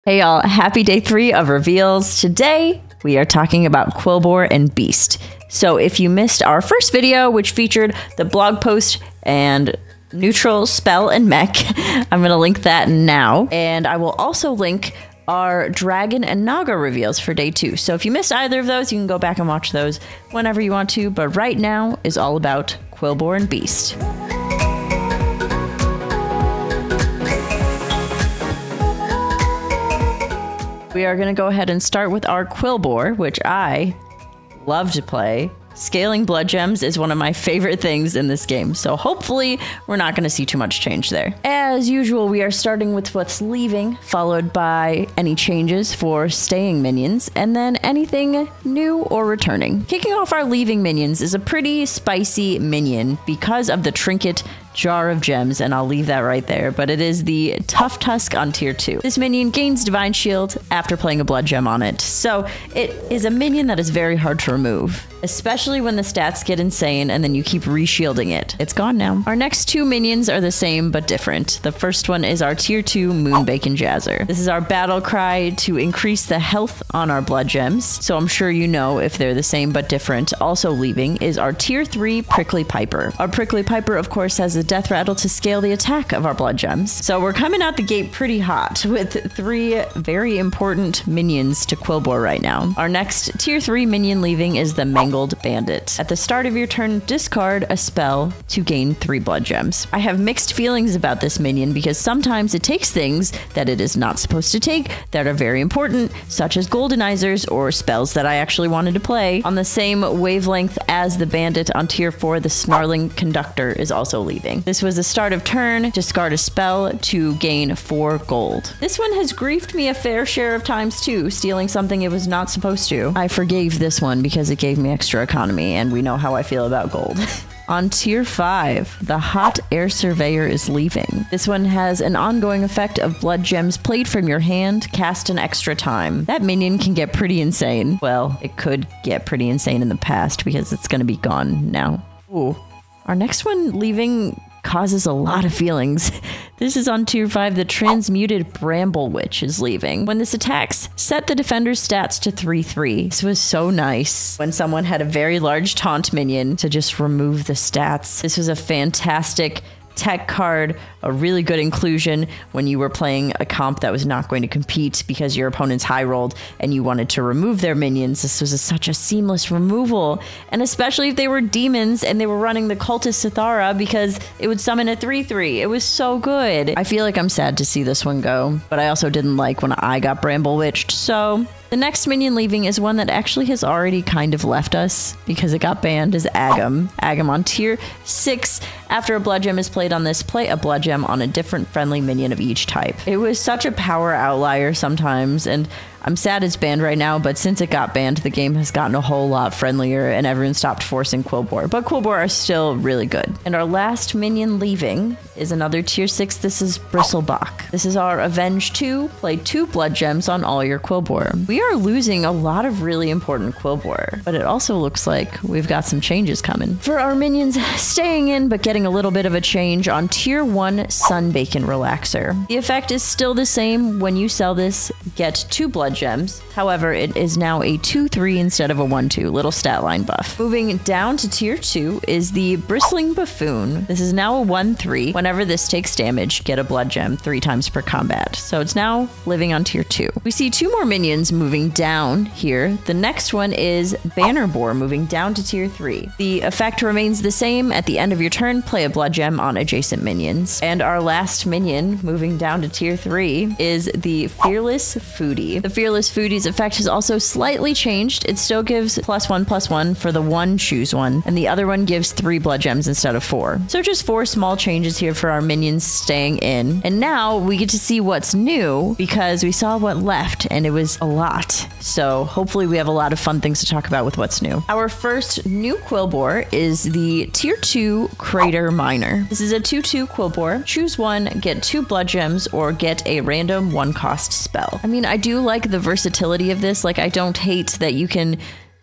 Hey y'all, happy day 3 of reveals. Today, we are talking about Quilboar and Beast. So if you missed our first video, which featured the blog post and neutral spell and mech, I'm gonna link that now. And I will also link our Dragon and Naga reveals for day 2. So if you missed either of those, you can go back and watch those whenever you want to. But right now is all about Quilboar and Beast. We are going to go ahead and start with our Quilboar, which I love to play. Scaling blood gems is one of my favorite things in this game, so hopefully we're not going to see too much change there. As usual, we are starting with what's leaving, followed by any changes for staying minions, and then anything new or returning. Kicking off our leaving minions is a pretty spicy minion because of the trinket Jar of Gems, and I'll leave that right there, but it is the Tough Tusk on tier 2. This minion gains Divine Shield after playing a blood gem on it, so it is a minion that is very hard to remove, especially when the stats get insane and then you keep re-shielding it. It's gone now. Our next 2 minions are the same but different. The first one is our tier 2 Moonbacon Jazzer. This is our battle cry to increase the health on our blood gems, so I'm sure you know if they're the same but different. Also leaving is our tier 3 Prickly Piper. Our Prickly Piper, of course, has a death rattle to scale the attack of our blood gems. So we're coming out the gate pretty hot with 3 very important minions to Quilboar right now. Our next tier 3 minion leaving is the Mangled Bandit. At the start of your turn, discard a spell to gain 3 blood gems. I have mixed feelings about this minion because sometimes it takes things that it is not supposed to take that are very important, such as Goldenizers or spells that I actually wanted to play. On the same wavelength as the bandit on tier 4, the Snarling Conductor is also leaving. This was the start of turn, discard a spell to gain 4 gold. This one has griefed me a fair share of times too, stealing something it was not supposed to. I forgave this one because it gave me extra economy, and we know how I feel about gold. On tier 5, the Hot Air Surveyor is leaving. This one has an ongoing effect of blood gems played from your hand, cast an extra time. That minion can get pretty insane. Well, it could get pretty insane in the past because it's gonna be gone now. Ooh. Our next one leaving causes a lot of feelings. This is on tier 5, the Transmuted Bramble Witch is leaving. When this attacks, set the defender's stats to 3/3. This was so nice when someone had a very large taunt minion to just remove the stats. This was a fantastic tech card, a really good inclusion when you were playing a comp that was not going to compete because your opponent's high rolled and you wanted to remove their minions. This was such a seamless removal, and especially if they were demons and they were running the Cultist Sithara because it would summon a 3/3. It was so good. I feel like I'm sad to see this one go, but I also didn't like when I got Bramble Witched, so the next minion leaving is one that actually has already kind of left us because it got banned, is Agam. Agam on tier 6. After a blood gem is played on this, play a blood gem on a different friendly minion of each type. It was such a power outlier sometimes, and I'm sad it's banned right now, but since it got banned, the game has gotten a whole lot friendlier and everyone stopped forcing Quilboar. But Quilboar are still really good. And our last minion leaving is another tier 6. This is Bristlebach. This is our Avenge 2. Play 2 blood gems on all your Quilboar. We are losing a lot of really important Quilboar, but it also looks like we've got some changes coming. For our minions staying in, but getting a little bit of a change on tier 1 Sunbacon Relaxer. The effect is still the same. When you sell this, get 2 blood gems. However, it is now a 2/3 instead of a 1/2, little stat line buff. Moving down to tier 2 is the Bristling Buffoon. This is now a 1/3. Whenever this takes damage, get a blood gem 3 times per combat. So it's now living on tier 2. We see 2 more minions moving down here. The next one is Bannerboar moving down to tier 3. The effect remains the same. At the end of your turn, play a blood gem on adjacent minions. And our last minion moving down to tier 3 is the Fearless Foodie. The Fearless Foodie's effect has also slightly changed. It still gives +1/+1 for the one choose one, and the other one gives 3 blood gems instead of 4. So just 4 small changes here for our minions staying in. And now we get to see what's new because we saw what left and it was a lot. So hopefully we have a lot of fun things to talk about with what's new. Our first new Quilboar is the tier 2 Crater Miner. This is a 2/2 Quilboar. Choose one, get 2 blood gems, or get a random 1-cost spell. I mean, I do like the versatility of this. Like, I don't hate that you can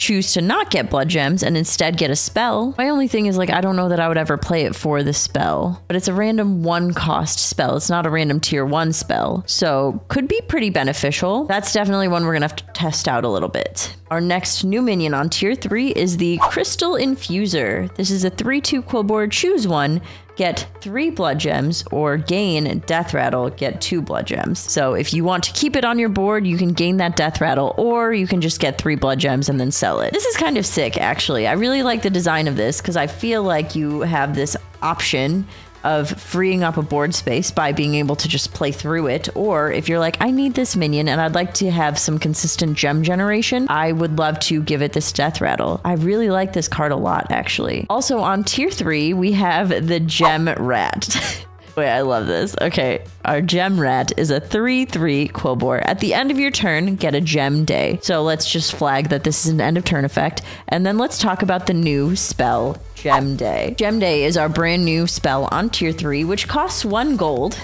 choose to not get blood gems and instead get a spell. My only thing is like, I don't know that I would ever play it for the spell, but it's a random 1-cost spell. It's not a random tier 1 spell. So could be pretty beneficial. That's definitely one we're gonna have to test out a little bit. Our next new minion on tier 3 is the Crystal Infuser. This is a 3/2 Quilboar, choose one, get 3 blood gems, or gain Death Rattle, get 2 blood gems. So if you want to keep it on your board, you can gain that Death Rattle, or you can just get 3 blood gems and then sell it. This is kind of sick, actually. I really like the design of this because I feel like you have this option of freeing up a board space by being able to just play through it. Or if you're like, I need this minion and I'd like to have some consistent gem generation, I would love to give it this Death Rattle. I really like this card a lot, actually. Also on tier 3, we have the Gem Rat. Wait, I love this. Okay, our Gem Rat is a 3/3 Quilboar. At the end of your turn, get a gem day. So let's just flag that this is an end of turn effect. And then let's talk about the new spell, Gem Day. Gem Day is our brand new spell on tier 3, which costs 1 gold.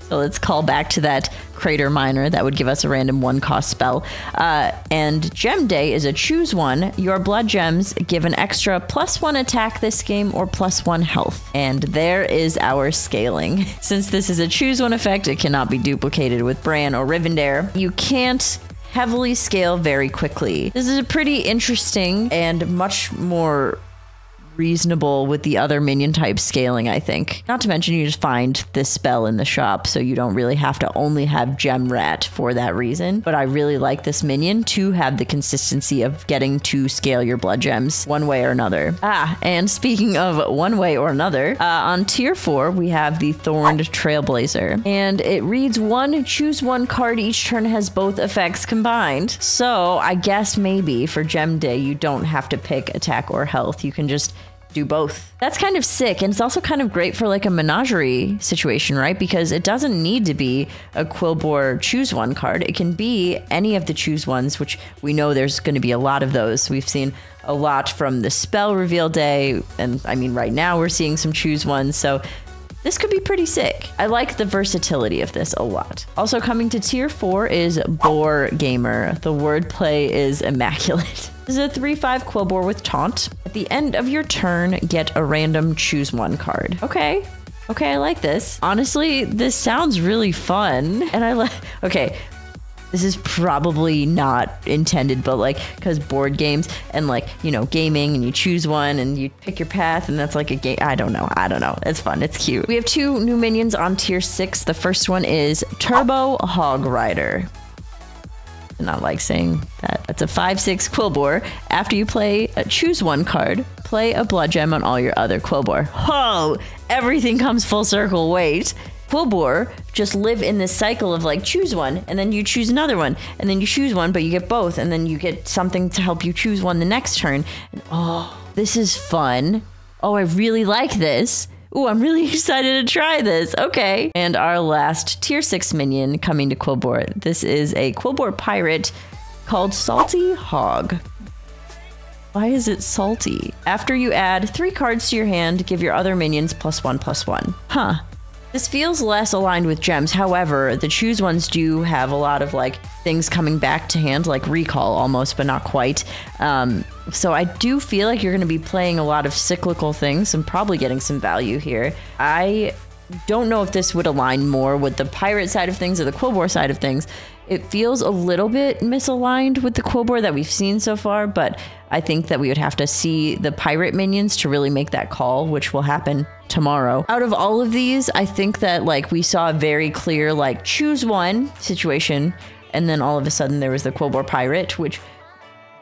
So let's call back to that Crater Miner that would give us a random 1-cost spell. And Gem Day is a choose one. Your blood gems give an extra +1 attack this game or +1 health. And there is our scaling. Since this is a choose one effect, it cannot be duplicated with Bran or Rivendare. You can't heavily scale very quickly. This is a pretty interesting and much more reasonable with the other minion type scaling, I think. Not to mention you just find this spell in the shop, so you don't really have to only have Gem Rat for that reason. But I really like this minion to have the consistency of getting to scale your blood gems one way or another. And speaking of one way or another, on tier 4 we have the Thorned Trailblazer, and it reads choose one card each turn has both effects combined. So I guess maybe for Gem Day you don't have to pick attack or health, you can just do both. That's kind of sick, and it's also kind of great for like a menagerie situation, right? Because it doesn't need to be a Quilboar choose one card. It can be any of the choose ones, which we know there's going to be a lot of those. We've seen a lot from the spell reveal day, and I mean right now we're seeing some choose ones, so this could be pretty sick. I like the versatility of this a lot. Also coming to tier 4 is Boar Gamer. The wordplay is immaculate. This is a 3/5 Quilboar with Taunt. At the end of your turn, get a random choose one card. Okay, I like this. Honestly, this sounds really fun. And I like, okay, this is probably not intended, but like, because board games and like, you know, gaming and you choose one and you pick your path and that's like a game. I don't know. It's fun. It's cute. We have 2 new minions on tier 6. The first one is Turbo Hog Rider. I not like saying that. It's a 5/6 Quilboar. After you play a choose one card, play a blood gem on all your other Quilboar. Oh, everything comes full circle. Wait. Quilboar just live in this cycle of like choose one and then you choose another one and then you choose one but you get both and then you get something to help you choose one the next turn. And oh, this is fun. Oh, I really like this. Ooh, I'm really excited to try this. Okay. And our last tier 6 minion coming to Quilboar. This is a Quilboar pirate called Salty Hog. Why is it salty? After you add 3 cards to your hand, give your other minions +1/+1. Huh. This feels less aligned with gems. However, the choose ones do have a lot of like things coming back to hand, like recall almost, but not quite. So I do feel like you're going to be playing a lot of cyclical things and probably getting some value here. I don't know if this would align more with the pirate side of things or the Quilboar side of things. It feels a little bit misaligned with the Quilboar that we've seen so far, but I think that we would have to see the pirate minions to really make that call, which will happen tomorrow. Out of all of these, I think that like we saw a very clear like choose one situation, and then all of a sudden there was the Quilboar pirate, which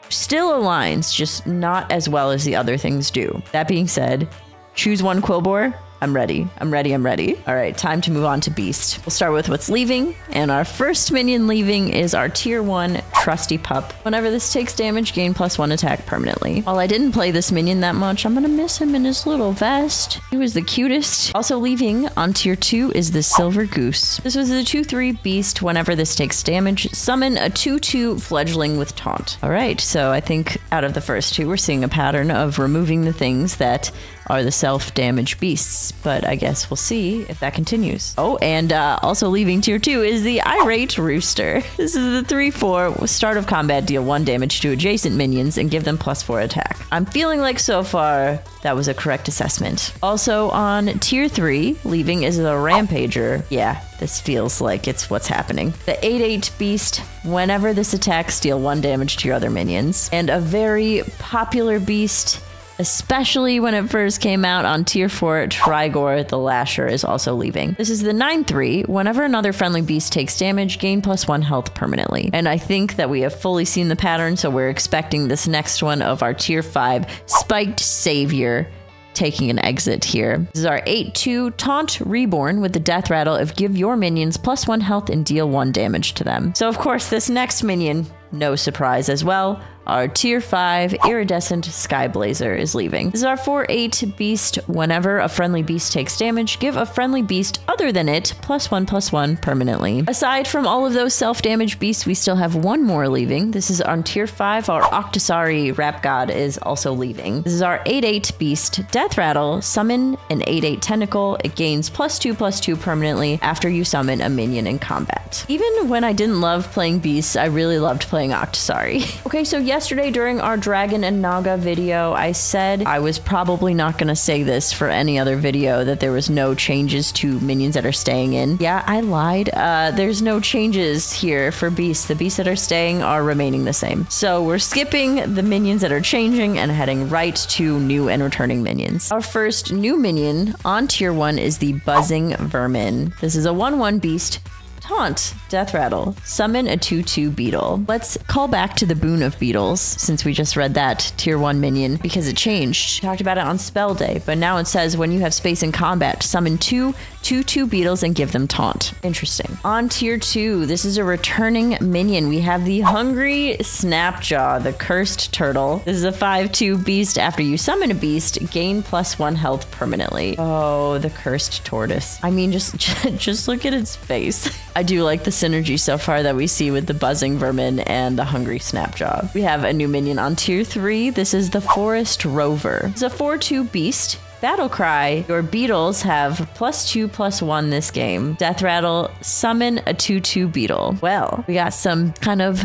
still aligns, just not as well as the other things do. That being said, choose one Quilboar. I'm ready. All right, time to move on to Beast. We'll start with what's leaving, and our first minion leaving is our tier 1 Trusty Pup. Whenever this takes damage, gain +1 attack permanently. While I didn't play this minion that much, I'm gonna miss him in his little vest. He was the cutest. Also leaving on tier 2 is the Silver Goose. This was a 2/3 Beast. Whenever this takes damage, summon a 2/2 Fledgling with Taunt. All right, so I think out of the first 2, we're seeing a pattern of removing the things that are the self-damage beasts, but I guess we'll see if that continues. Oh, and also leaving tier 2 is the Irate Rooster. This is the 3/4 start of combat, deal 1 damage to adjacent minions and give them +4 attack. I'm feeling like so far that was a correct assessment. Also on tier 3, leaving is the Rampager. Yeah, this feels like it's what's happening. The 8/8 beast, whenever this attacks, deal 1 damage to your other minions. And a very popular beast, especially when it first came out on tier 4, Trigor the Lasher is also leaving. This is the 9/3. Whenever another friendly beast takes damage, gain +1 health permanently. And I think that we have fully seen the pattern, so we're expecting this next one of our tier 5 Spiked Savior taking an exit here. This is our 8/2 Taunt Reborn with the death rattle of give your minions +1 health and deal 1 damage to them. So of course this next minion, no surprise as well, our tier 5 Iridescent Skyblazer is leaving. This is our 4/8 beast. Whenever a friendly beast takes damage, give a friendly beast other than it +1/+1 permanently. Aside from all of those self-damage beasts, we still have one more leaving. This is on tier 5, our Octosari Rap God is also leaving. This is our 8/8 beast. Death Rattle, summon an 8/8 tentacle. It gains +2/+2 permanently after you summon a minion in combat. Even when I didn't love playing beasts, I really loved playing Octosari. Okay, so yesterday during our Dragon and Naga video, I said I was probably not going to say this for any other video, that there was no changes to minions that are staying in. Yeah, I lied. There's no changes here for beasts. The beasts that are staying are remaining the same. So we're skipping the minions that are changing and heading right to new and returning minions. Our first new minion on tier 1 is the Buzzing Vermin. This is a 1/1 beast. Taunt, Death Rattle, summon a 2/2 beetle. Let's call back to the Boon of Beetles, since we just read that tier 1 minion, because it changed. Talked about it on Spell Day, but now it says when you have space in combat, summon 2/2 beetles and give them taunt. Interesting. On tier 2, this is a returning minion. We have the Hungry Snapjaw, the Cursed Turtle. This is a 5/2 beast. After you summon a beast, gain +1 health permanently. Oh, the Cursed Tortoise. I mean, just look at its face. I do like the synergy so far that we see with the Buzzing Vermin and the Hungry Snapjaw. We have a new minion on tier 3. This is the Forest Rover. It's a 4/2 beast. Battle Cry. Your beetles have +2/+1 this game. Death Rattle, summon a 2/2 beetle. Well, we got some kind of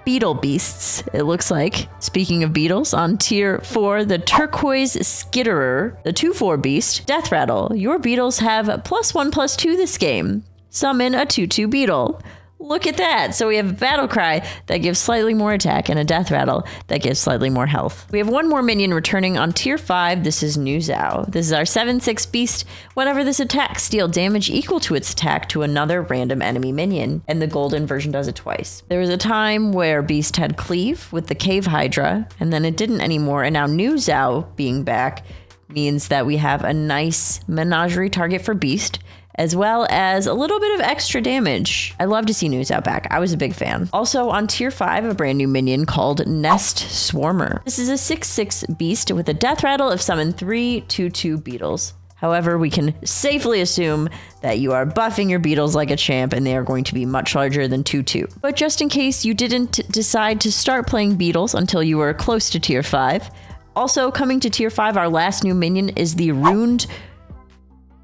beetle beasts, it looks like. Speaking of beetles, on tier 4, the Turquoise Skitterer, the 2/4 beast. Death Rattle. Your beetles have +1/+2 this game. Summon a 2/2 beetle. Look at that. So we have a Battle Cry that gives slightly more attack and a Death Rattle that gives slightly more health. We have one more minion returning on tier 5. This is Nuzao. This is our 7/6 beast. Whenever this attacks, deal damage equal to its attack to another random enemy minion. And the golden version does it twice. There was a time where Beast had Cleave with the Cave Hydra, and then it didn't anymore. And now Nuzao being back means that we have a nice menagerie target for Beast, as well as a little bit of extra damage. I love to see Nuzao back. I was a big fan. Also on tier 5, a brand new minion called Nest Swarmer. This is a 6/6 beast with a death rattle of summon 3 2/2 beetles. However, we can safely assume that you are buffing your beetles like a champ and they are going to be much larger than 2/2. But just in case you didn't decide to start playing beetles until you were close to tier 5, also coming to tier 5, our last new minion is the Runed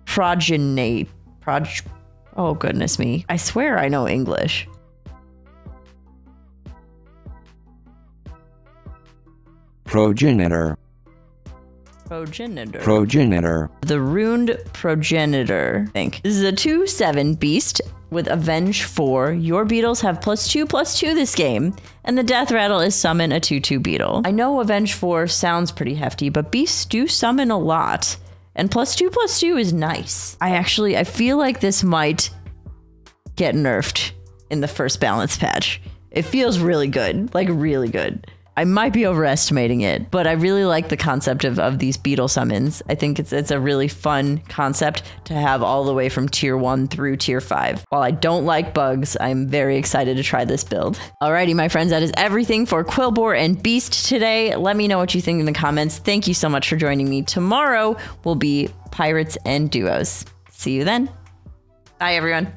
Progenate. Oh, goodness me. I swear I know English. Progenitor. The Runed Progenitor, I think. This is a 2/7 beast with Avenge 4. Your beetles have +2/+2 this game, and the death rattle is summon a 2/2 beetle. I know Avenge 4 sounds pretty hefty, but beasts do summon a lot. And +2/+2 is nice. I feel like this might get nerfed in the first balance patch. It feels really good, like really good. I might be overestimating it, but I really like the concept of these beetle summons. I think it's a really fun concept to have all the way from tier 1 through tier 5. While I don't like bugs, I'm very excited to try this build. Alrighty, my friends, that is everything for Quilboar and Beast today. Let me know what you think in the comments. Thank you so much for joining me. Tomorrow will be Pirates and Duos. See you then. Bye, everyone.